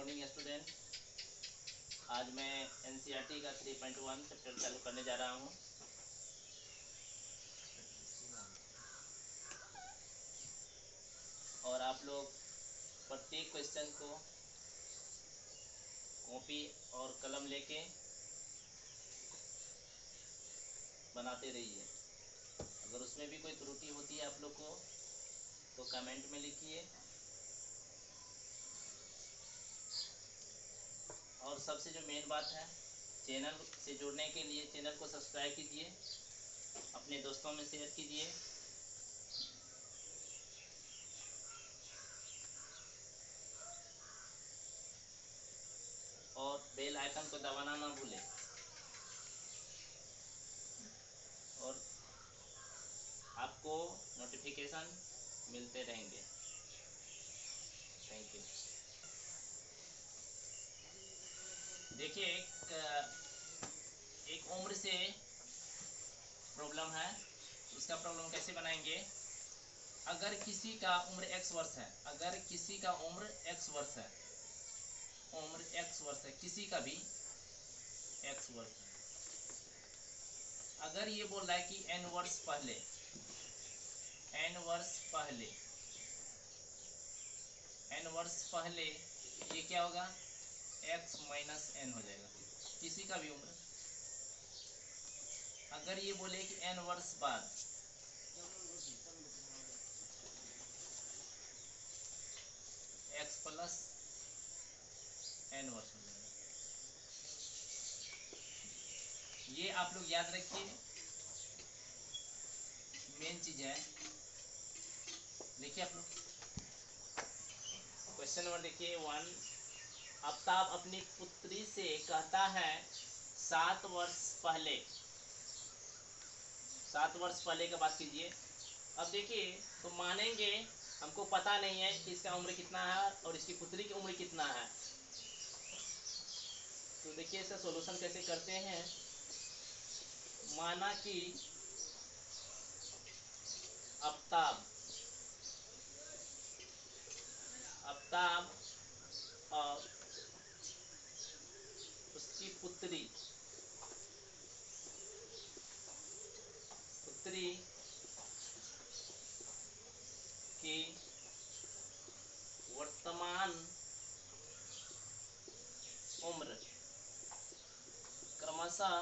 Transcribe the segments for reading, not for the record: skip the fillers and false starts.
Morning student. आज मैं NCERT का 3.1 चैप्टर चालू करने जा रहा हूँ। और आप लोग प्रत्येक क्वेश्चन को कॉपी और कलम लेके बनाते रहिए। अगर उसमें भी कोई त्रुटि होती है आप लोग को तो कमेंट में लिखिए। और सबसे जो मेन बात है, चैनल से जुड़ने के लिए चैनल को सब्सक्राइब कीजिए, अपने दोस्तों में शेयर कीजिए। और बेल आइकन को दबाना ना भूलें। और आपको नोटिफिकेशन मिलते रहेंगे। Thank you. देखिए, एक उम्र से प्रॉब्लम है, उसका प्रॉब्लम कैसे बनाएंगे। अगर किसी का उम्र x वर्ष है, अगर किसी का उम्र x वर्ष है, उम्र x वर्ष है, किसी का भी x वर्ष है, अगर ये बोल रहा है कि n वर्ष पहले, n वर्ष पहले, n वर्ष पहले, ये क्या होगा, x माइनस n हो जाएगा। किसी का भी उम्र। अगर ये बोले कि n वर्ष बाद, x प्लस n वर्ष हो जाएगा। ये आप लोग याद रखिए, मेन चीज है। देखिए आप लोग क्वेश्चन नंबर देखिए 1। आफ्ताब अपनी पुत्री से कहता है 7 वर्ष पहले, 7 वर्ष पहले का बात कीजिए। अब देखिए, तो मानेंगे हमको पता नहीं है कि इसका उम्र कितना है और इसकी पुत्री की उम्र कितना है। तो देखिए इसका सॉल्यूशन कैसे करते हैं। माना कि आफ्ताब और उसकी पुत्री की वर्तमान उम्र क्रमशः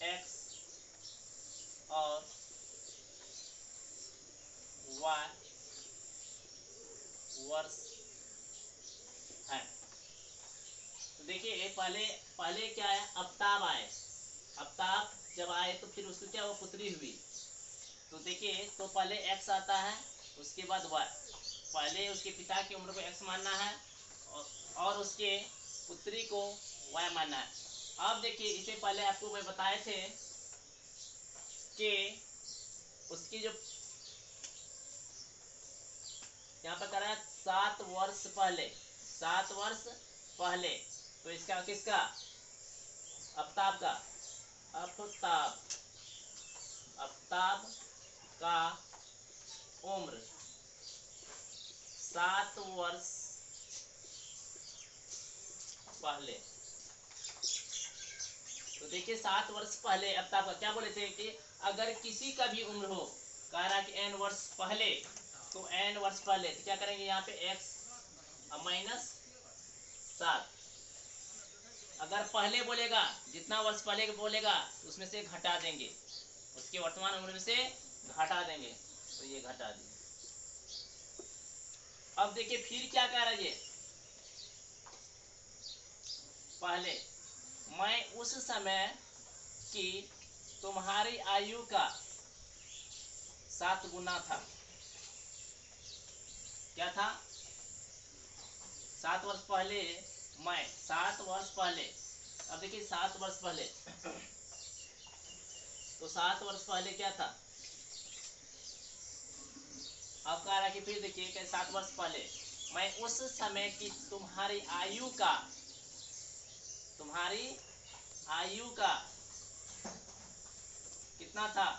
x और y वर्ष है। तो देखिए पहले क्या है, आफ्ताब आए, आफ्ताब जब आए तो फिर उसको क्या, वो पुत्री हुई। तो देखिए, तो पहले x आता है, उसके बाद y। पहले उसके पिता की उम्र को x मानना है और उसके पुत्री को y मानना है। अब देखिए, इससे पहले आपको मैं बताए थे कि उसकी जो यहाँ पर करा 7 वर्ष पहले, 7 वर्ष पहले, तो इसका किसका, आफ्ताब का, आफ्ताब का उम्र 7 वर्ष पहले। तो देखिए 7 वर्ष पहले आफ्ताब का, क्या बोले थे कि अगर किसी का भी उम्र हो, कह रहा कि n वर्ष पहले, तो n वर्ष पहले तो क्या करेंगे, यहाँ पे x माइनस 7। अगर पहले बोलेगा, जितना वर्ष पहले बोलेगा उसमें से घटा देंगे, उसके वर्तमान उम्र में से घटा देंगे, तो ये घटा दिए। अब देखिए फिर क्या कह रहा है, पहले मैं उस समय की तुम्हारी आयु का 7 गुना था। क्या था, 7 वर्ष पहले, मैं 7 वर्ष पहले। अब देखिए 7 वर्ष पहले, तो 7 वर्ष पहले क्या था, अब कह रहा कि फिर देखिए 7 वर्ष पहले मैं उस समय की तुम्हारी आयु का कितना था,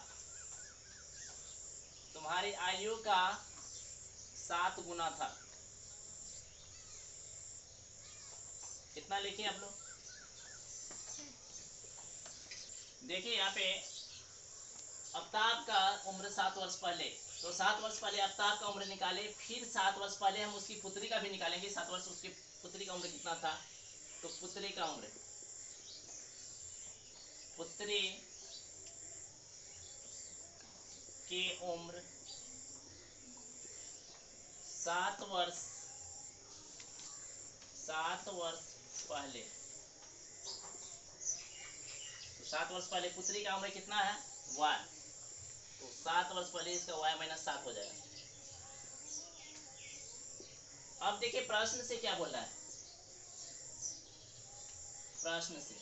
तुम्हारी आयु का 7 गुना था। कितना लिखे आप लोग? देखिए यहाँ पे आफ्ताब का उम्र 7 वर्ष पहले, तो 7 वर्ष पहले आफ्ताब का उम्र निकाले, फिर 7 वर्ष पहले हम उसकी पुत्री का भी निकालेंगे। 7 वर्ष उसकी पुत्री का उम्र कितना था, तो पुत्री का उम्र, पुत्री की उम्र 7 वर्ष पहले, तो 7 वर्ष पहले पुत्री का उम्र कितना है, y, तो 7 वर्ष पहले इसका y माइनस 7 हो जाएगा। अब देखिए प्रश्न से क्या बोल रहा है, प्रश्न से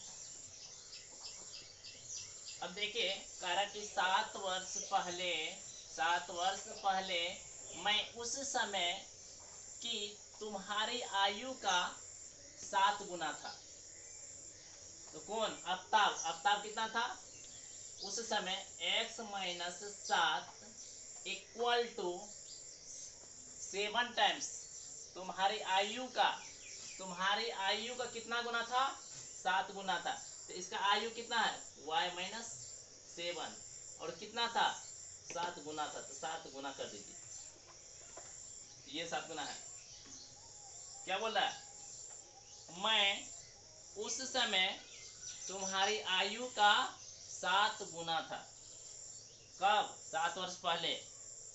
अब देखिए कह रहा कि 7 वर्ष पहले मैं उस समय की तुम्हारी आयु का 7 गुना था। तो कौन, आफ्ताब कितना था उस समय, x minus 7 equal to 7 times तुम्हारी आयु का कितना गुना था, 7 गुना था। तो इसका आयु कितना है, y माइनस 7, और कितना था, 7 गुना था, तो 7 गुना कर दीजिए, ये 7 गुना है। क्या बोल रहा है, मैं उस समय तुम्हारी आयु का 7 गुना था। कब, 7 वर्ष पहले।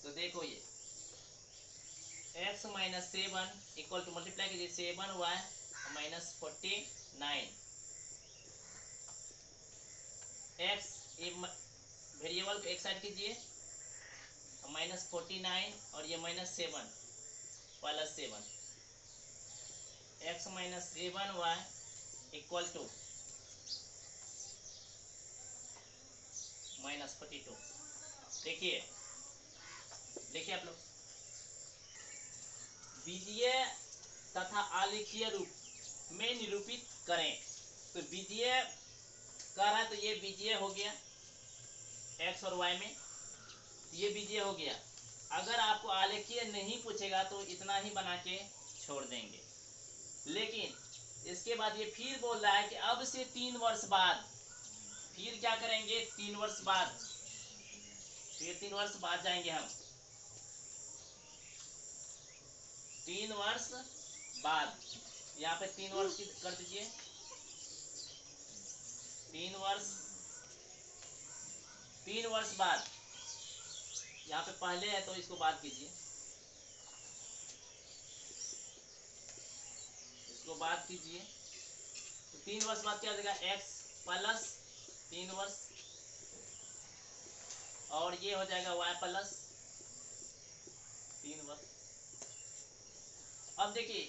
तो देखो ये x minus 7 equal to, multiply कीजिए 7y माइनस 49, x वेरिएबल को एक साइड कीजिए, माइनस 49 और ये minus 7 plus 7, x minus 7y equal to minus 42। देखिए आप लोग, बीजीय तथा आलेखीय रूप में निरूपित करें। तो बीजीय कह रहा है, तो ये बीजीय हो गया x और y में, ये बीजीय हो गया। अगर आपको आलेखीय नहीं पूछेगा तो इतना ही बना के छोड़ देंगे। लेकिन इसके बाद ये फिर बोल रहा है कि अब से 3 वर्ष बाद, फिर क्या करेंगे, 3 वर्ष बाद, फिर 3 वर्ष बाद जाएंगे हम, 3 वर्ष बाद, यहाँ पे 3 वर्ष की कर दीजिए, 3 वर्ष बाद, यहाँ पे पहले है तो इसको बात कीजिए, इसको बात कीजिए, तो 3 वर्ष बाद क्या हो जाएगा, x प्लस 3 वर्ष, और ये हो जाएगा y प्लस 3 वर्ष। अब देखिए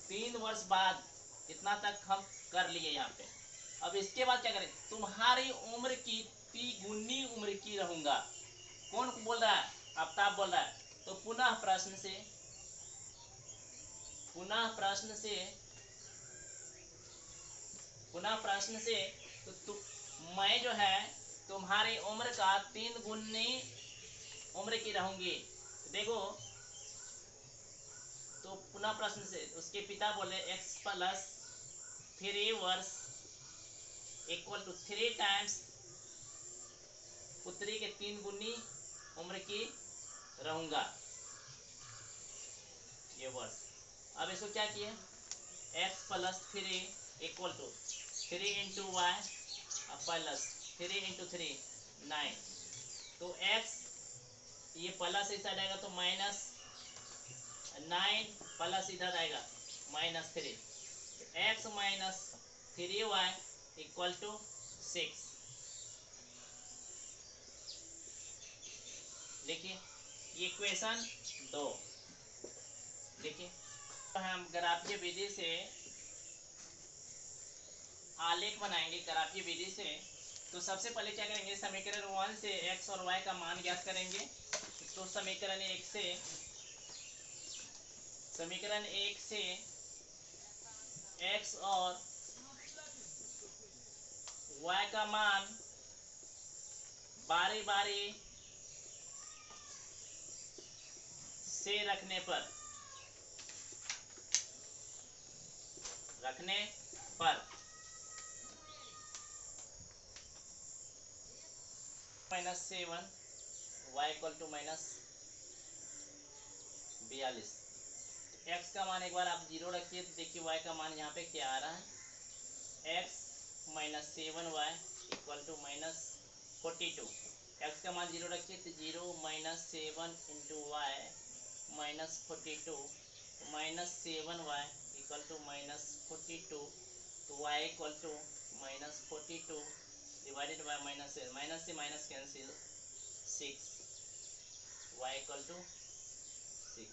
3 वर्ष बाद इतना तक हम कर लिए यहाँ पे। अब इसके बाद क्या करें, तुम्हारी उम्र की तिगुनी उम्र की रहूंगा। कौन बोल रहा है, आफ्ताब बोल रहा है। तो पुनः प्रश्न से तो मैं जो है तुम्हारी उम्र का 3 गुनी उम्र की रहूंगी। देखो, तो पुनः प्रश्न से उसके पिता बोले x प्लस 3 वर्ष इक्वल टू 3 टाइम्स पुत्री के 3 गुनी उम्र की रहूंगा, ये वर्ष। अब इसको क्या किए, x plus 3 equal to 3 into y plus 3 into 3 9। तो x ये प्लस इस साइड आएगा तो माइनस 9 प्लस इधर आएगा minus 3, x minus 3y equal to 6। देखिए ये इक्वेशन 2। देखिए हम ग्राफीय विधि से आलेख बनाएंगे, ग्राफीय विधि से। तो सबसे पहले क्या करेंगे, समीकरण 1 से x और y का मान ज्ञात करेंगे। तो समीकरण 1 से x और y का मान बारी बारी से रखने पर रखने पर -7 y इक्वल टू -42। x का मान एक बार आप 0 रखिए तो देखिए y का मान यहाँ पे क्या आ रहा है, x -7y equal to -42। x का मान 0 रखिए तो 0 -7 into Y -42 -7y equal to -42। तो y equal to -42 divided by minus से minus cancel 6, y equal to 6।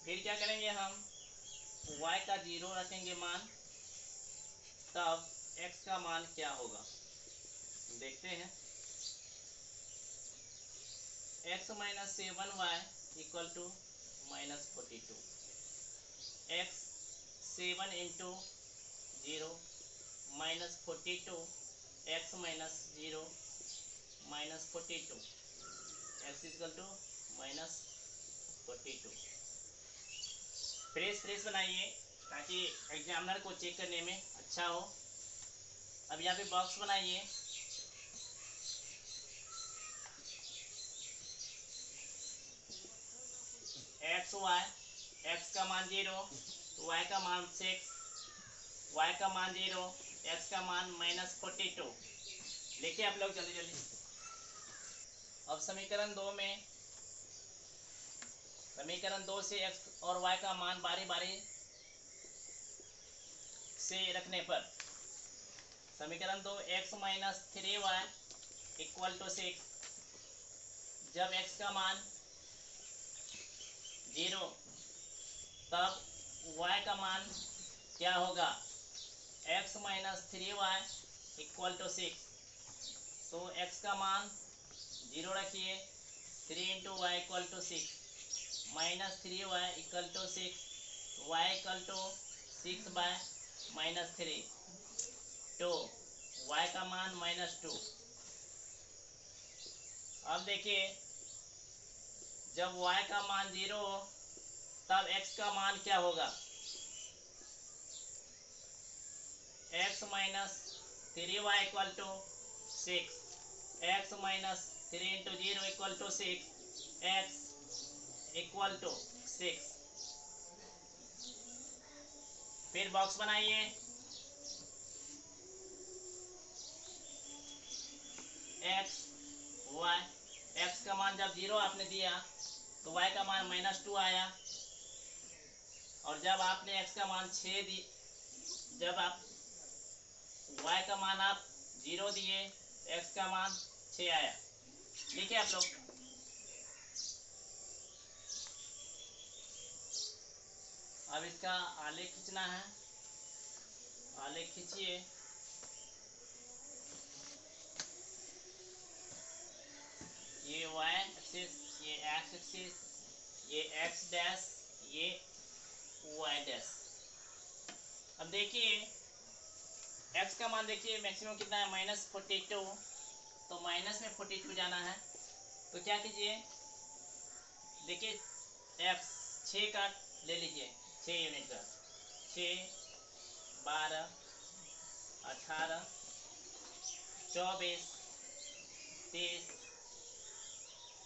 फिर क्या करेंगे हम, y का 0 रखेंगे मान, तब x का मान क्या होगा देखते हैं। x -7y equal to -42। x 7 into 0 -42, x -0 -42, x equal to -42। Fresh बनाइए ताकि एग्जामिनर को चेक करने में अच्छा हो। अब यहाँ पे बॉक्स बनाइए, x का मान 0 तो y का मान 6, y का मान 0, x का मान -42। लिखिए आप लोग जल्दी जल्दी। अब समीकरण 2 में, समीकरण 2 से x और y का मान बारी बारी से रखने पर, समीकरण 2 x -3y इक्वल टू 6। जब x का मान 0 तब y का मान क्या होगा, x -3y इक्वल टू 6। तो x का मान 0 रखिए, 3 into y equal to 6 -3y equal to 6, y equal to 6 by -3 2, y का मान -2। अब देखिए जब y का मान 0 हो तब x का मान क्या होगा, x -3y equal to 6, x -3 into 0 equal to 6, x equal to 6। फिर बॉक्स बनाइए, x y, x का मान जब 0 आपने दिया तो y का मान -2 आया, और जब आपने x का मान 6 दी, जब आप y का मान आप 0 दिए x का मान 6 आया। लिखिए आप लोग। अब इसका आलेख खींचना है, आलेख खींचिए। ये y एक्सिस, ये x एक्सिस, ये x डैश, ये y डैश। अब देखिए x का मान देखिए मैक्सिमम कितना है, -42। तो माइनस में 42 जाना है, तो क्या कीजिए, देखिए x 6 का ले लीजिए, 6 यूनिट का, 6 12 18 24 30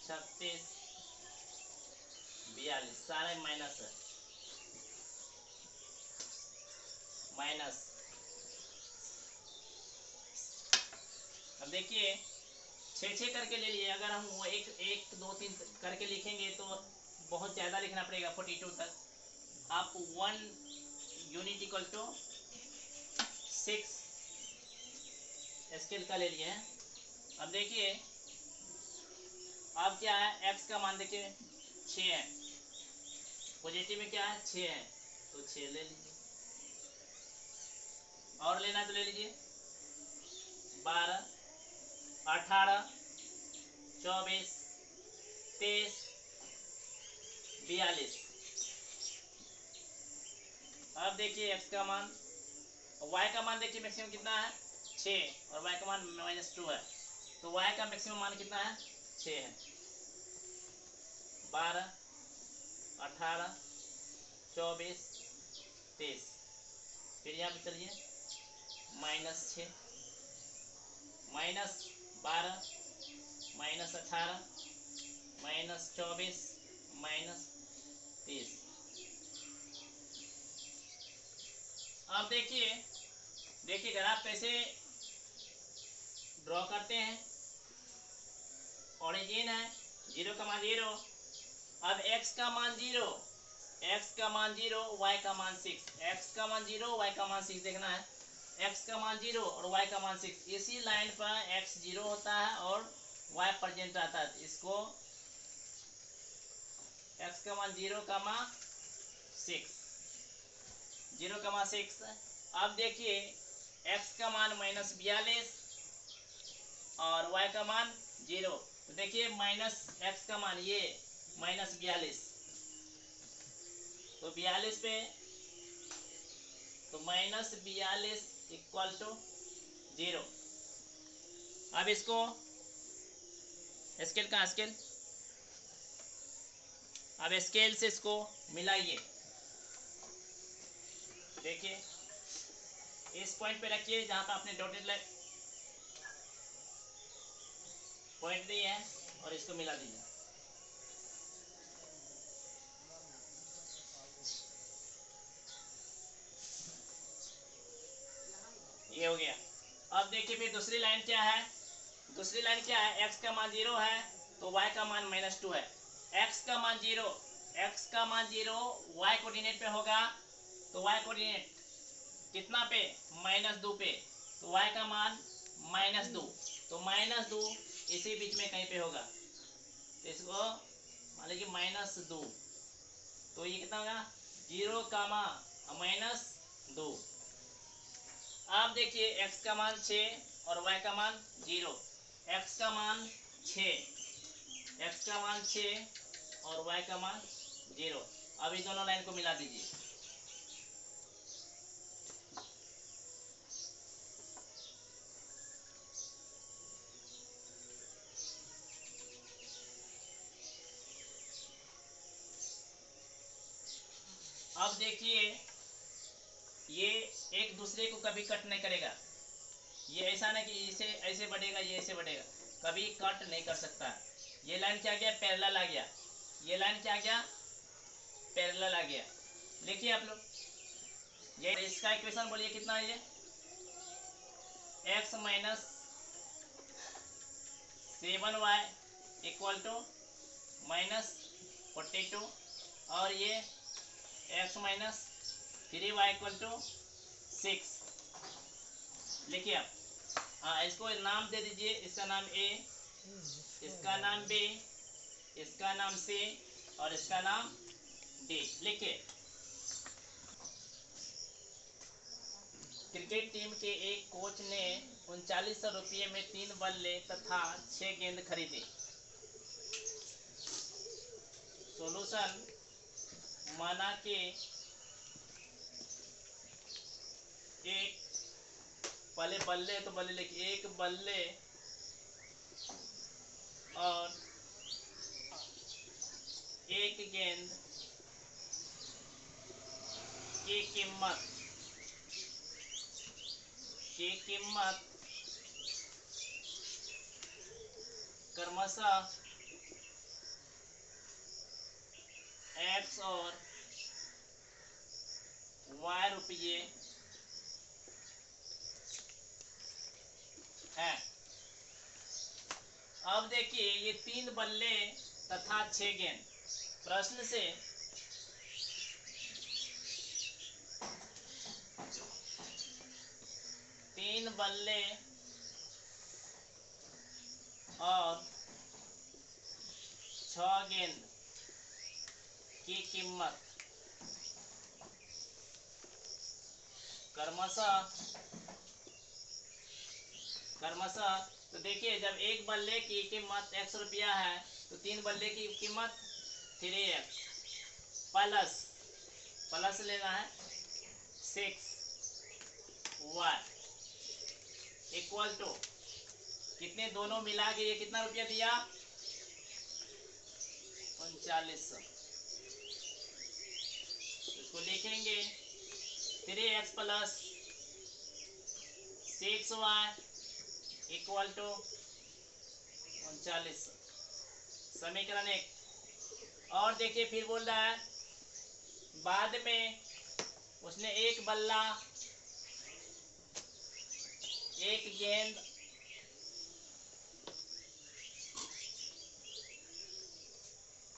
36 42, सारे माइनस है, माइनस। अब देखिए 6 करके ले लिए, अगर हम वो 1 1 2 3 करके लिखेंगे तो बहुत ज़्यादा लिखना पड़ेगा 42 तक। आप 1 यूनिट इक्वल टू 6 स्केल का ले लिए हैं। अब देखिए अब क्या है, x का मान देखिए 6 है, पॉजिटिव में क्या है 6 है, तो 6 ले लीजिए, और लेना तो ले लीजिए 12 18 24 23 42। अब देखिए x का मान, y का मान देखिए मैक्सिमम कितना है 6, और y का मान -2 है, तो y का मैक्सिमम मान कितना है 6 है। 12, 18, 24, 23। फिर यहाँ पे चलिए -6, -12, -18, -24, -30। अब देखिए देखिए, अगर आप कैसे ड्रॉ करते हैं। ओरिजिन है 0,0। अब x का मान 0, x का मान 0, y का मान 6, x का मान 0, y का मान 6 देखना है। x का मान 0 और y का मान 6। इसी लाइन पर x 0 होता है और y प्रेजेंट रहता है। इसको x का मान 0,6, 0,6। अब देखिए x का मान -42 और y का मान 0। तो देखिए -x का मान ये -42, तो 42 पे, तो -42 इक्वल टू 0। अब इसको स्केल का स्केल, अब स्केल से इसको मिलाइए। देखिए इस पॉइंट पे रखिए जहां पर आपने डॉटेड लाइन पॉइंट दी है और इसको मिला दीजिए। ये हो गया। अब देखिए फिर दूसरी लाइन क्या है। दूसरी लाइन क्या है, x का मान 0 है तो y का मान -2 है। x का मान 0, x का मान 0 y कोऑर्डिनेट पे होगा, तो y कोऑर्डिनेट कितना पे, -2 पे, तो y का मान -2, तो -2 इसी बीच में कहीं पे होगा। तो इसको मान लीजिए -2, तो ये कितना होगा 0, -2। अब देखिए x का मान 6 और y का मान 0। x का मान 6, x का मान 6 और y का मान 0। अब इस दोनों लाइन को मिला दीजिए। अब देखिए ये एक दूसरे को कभी कट नहीं करेगा। ये ऐसा ना कि इसे ऐसे बढ़ेगा, ये ऐसे बढ़ेगा, कभी कट नहीं कर सकता। ये लाइन क्या गया, पैरेलल आ गया। ये लाइन क्या गया, पैरेलल आ गया। लिखिए आप लोग, ये इसका इक्वेशन बोलिए कितना है ये, x - 7y इक्वल टू -42 और ये x - 3y इक्वल टू 6। लिखिए आप, इसको नाम दे दीजिए। इसका नाम A, इसका नाम B, इसका नाम C और इसका नाम D। लिखिए, क्रिकेट टीम के एक कोच ने 3900 रुपये में 3 बल्ले तथा 6 गेंद खरीदे। सॉल्यूशन, माना कि एक, पहले बल्ले तो बल्ले लिखिए, एक बल्ले और एक गेंद की कीमत क्रमशः x और y रुपये है। अब देखिए ये 3 बल्ले तथा 6 गेंद, प्रश्न से तीन बल्ले और 6 गेंद की कीमत क्रमशः, तो देखिए जब एक बल्ले की कीमत x रुपया है तो 3 बल्ले की कीमत 3x प्लस लेना है 6y इक्वल टू कितने, दोनों मिला के ये कितना रुपया दिया, 3900। इसको लिखेंगे 3x plus 6y equal to 3900, समीकरण 1। और देखिए फिर बोल रहा है बाद में उसने एक बल्ला, एक गेंद,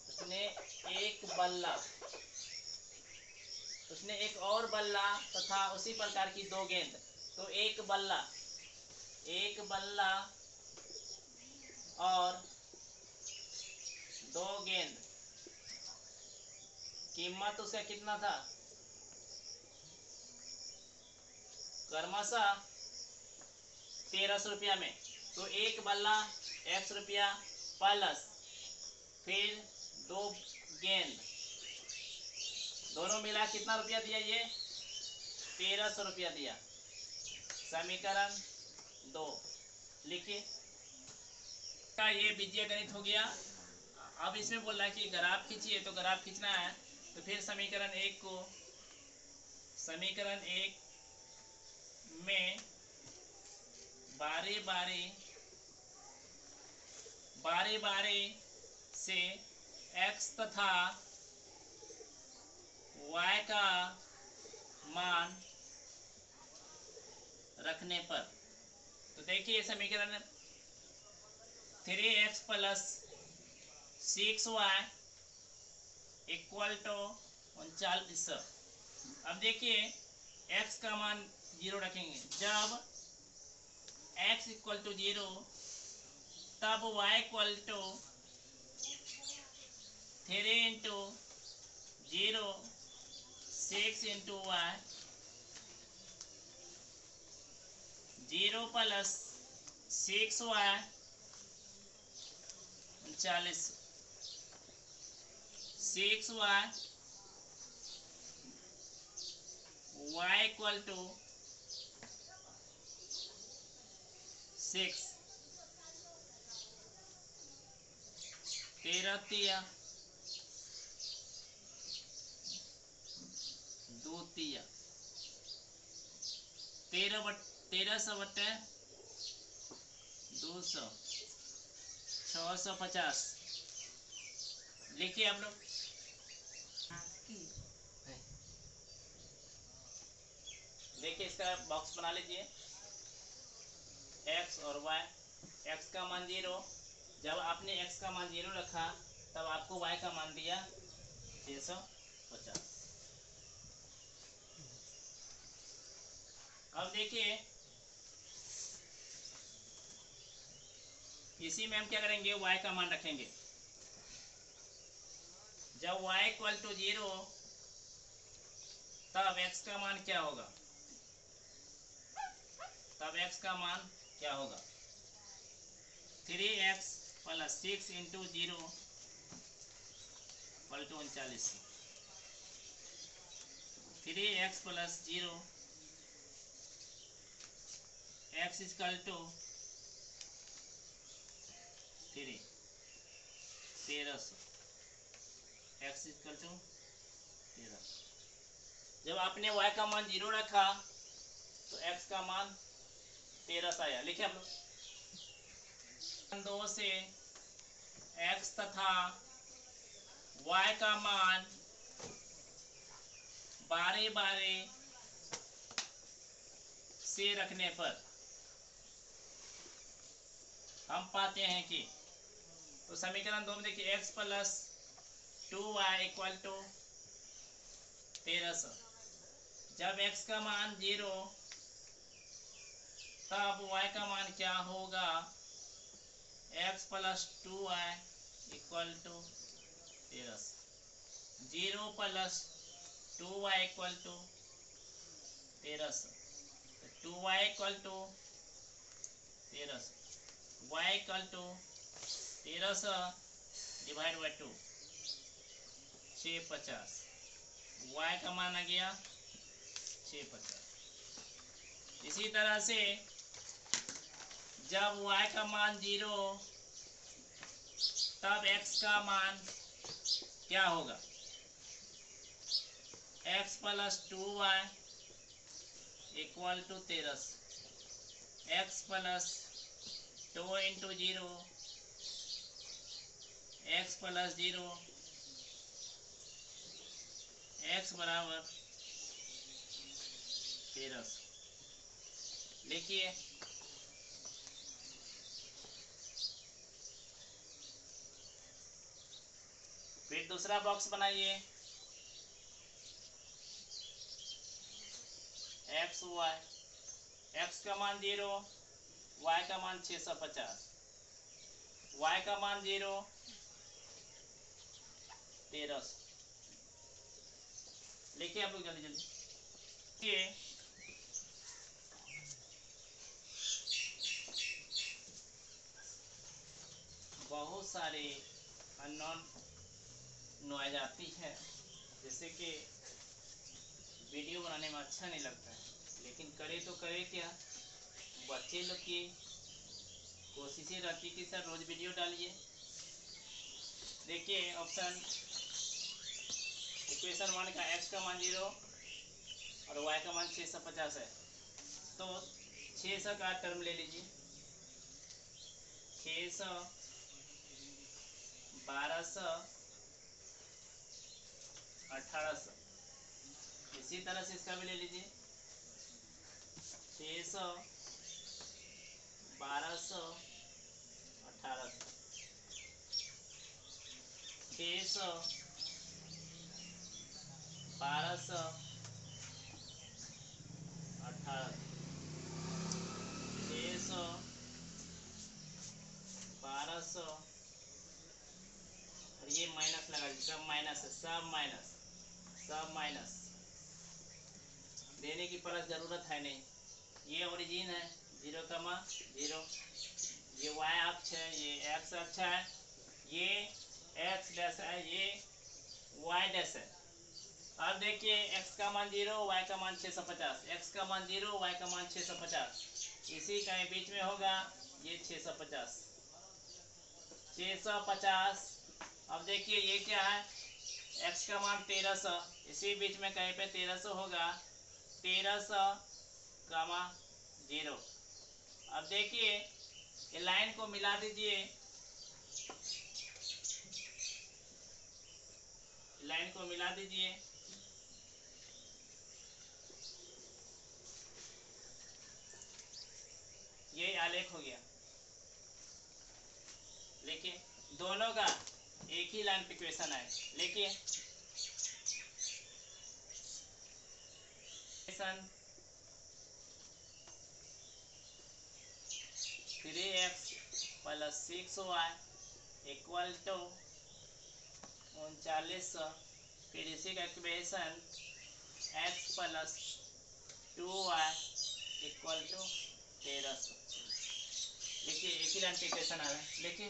उसने एक बल्ला, उसने एक और बल्ला तथा उसी प्रकार की दो गेंद। तो एक बल्ला और दो गेंद, कीमत उसका कितना था? क्रमशः 1300 रुपया में। तो एक बल्ला x रुपया प्लस फिर दो गेंद, दोनों मिला कितना रुपया दिया? ये 1300 रुपया दिया। समीकरण 2 लिखिए। ये बीजीय गणित हो गया। अब इसमें बोल रहा है कि ग्राफ खींचिए, तो ग्राफ खींचना है। तो फिर समीकरण 1 को, समीकरण 1 में बारी बारी से x तथा y का मान रखने पर, तो देखिए समीकरण 3x plus 6y equal to 3900। अब देखिए x का मान 0 रखेंगे। जब x इक्वल टू 0 तब y equal to 3 into 0 6 into y, 0 plus 6y 39, 6y y equal to 6, 13 तिया 2 तिया 1300 बटे 200, 650। लिखिए आप लोग। देखिए इसका बॉक्स बना लीजिए। x और y, x का मान 0, जब आपने x का मान 0 रखा तब आपको y का मान दिया 650। अब देखिए इसी में हम क्या करेंगे, y का मान रखेंगे। जब y इक्वल टू 0 तब x का मान क्या होगा? तब x का मान क्या होगा? 3x plus 6 into 0 equal to 39, 3x plus 0 x equal to 3, 1300, x equal to 1300। जब आपने y का मान 0 रखा तो x का मान 1300 आया। लिखे हम लोग। 2 से x तथा y का मान बारी से रखने पर हम पाते हैं कि, तो समीकरण 2 में देखिए x plus 2y equal to 1300। जब x का मान 0 तब y का मान क्या होगा? x plus 2y equal to 1300, 0 plus 2y equal to 1300, 2y equal to 1300, y equal to 1300 divide by 2, 650, y का मान आ गया 650। इसी तरह से जब y का मान 0 तब x का मान क्या होगा, x plus 2y equal to 13, x plus 2 into 0, x plus 0, x बराबर 13। लिखिए फिर दूसरा बॉक्स बनाइए, एक्स वाई, एक्स का मान 0, वाई का मान 650, वाई का मान 0, 13। लिखिए आप लोग जल्दी जल्दी। ये बहुत सारे अननोन नॉइज आती है, जैसे कि वीडियो बनाने में अच्छा नहीं लगता है, लेकिन करे तो करे क्या, बच्चे लोग की कोशिशें रहती कि सर रोज वीडियो डालिए। देखिए ऑप्शन इक्वेशन 1 का x का मान 0 और y का मान 650 है, तो 600 का टर्म ले लीजिए, 600, 1200, 1800। इसी तरह से इसका भी ले लीजिए, 600, 1200, 1800, 600, 1200, 1800, 600, 1200, और ये माइनस लगा दीजिए, सब माइनस है, सब माइनस देने की परस जरूरत है नहीं। ये ओरिजिन है 0, 0, ये y अक्ष है, ये x अक्ष है, ये x डैश है, ये y डैश है। अब देखिए x का मान 0, y का मान 650, x का मान 0, y का मान 650, इसी का बीच में होगा ये 650, 650। अब देखिए ये क्या है, x का मान 1300, इसी बीच में कहीं पे 1300 होगा, 1300, 0। अब देखिए ये लाइन को मिला दीजिए, लाइन को मिला दीजिए, ये आलेख हो गया। देखिए दोनों का एक ही लाइन पे इक्वेशन है, देखिए 3x plus 6y equal to 3900, फिर इसी का equation x plus 2y equal to 1300। देखिए एक ही लाइन पे इक्वेशन आ रहा है। देखिए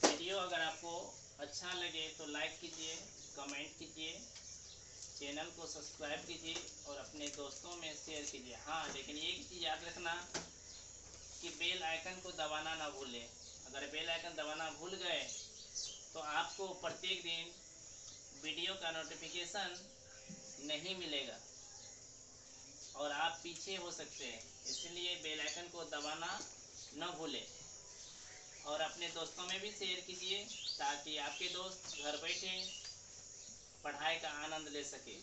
वीडियो अगर आपको अच्छा लगे तो लाइक कीजिए, कमेंट कीजिए, चैनल को सब्सक्राइब कीजिए और अपने दोस्तों में शेयर कीजिए। हाँ लेकिन एक चीज़ याद रखना कि बेल आइकन को दबाना ना भूलें। अगर बेल आइकन दबाना भूल गए तो आपको प्रत्येक दिन वीडियो का नोटिफिकेशन नहीं मिलेगा और आप पीछे हो सकते हैं, इसलिए बेल आइकन को दबाना न भूलें और अपने दोस्तों में भी शेयर कीजिए ताकि आपके दोस्त घर बैठे पढ़ाई का आनंद ले सके।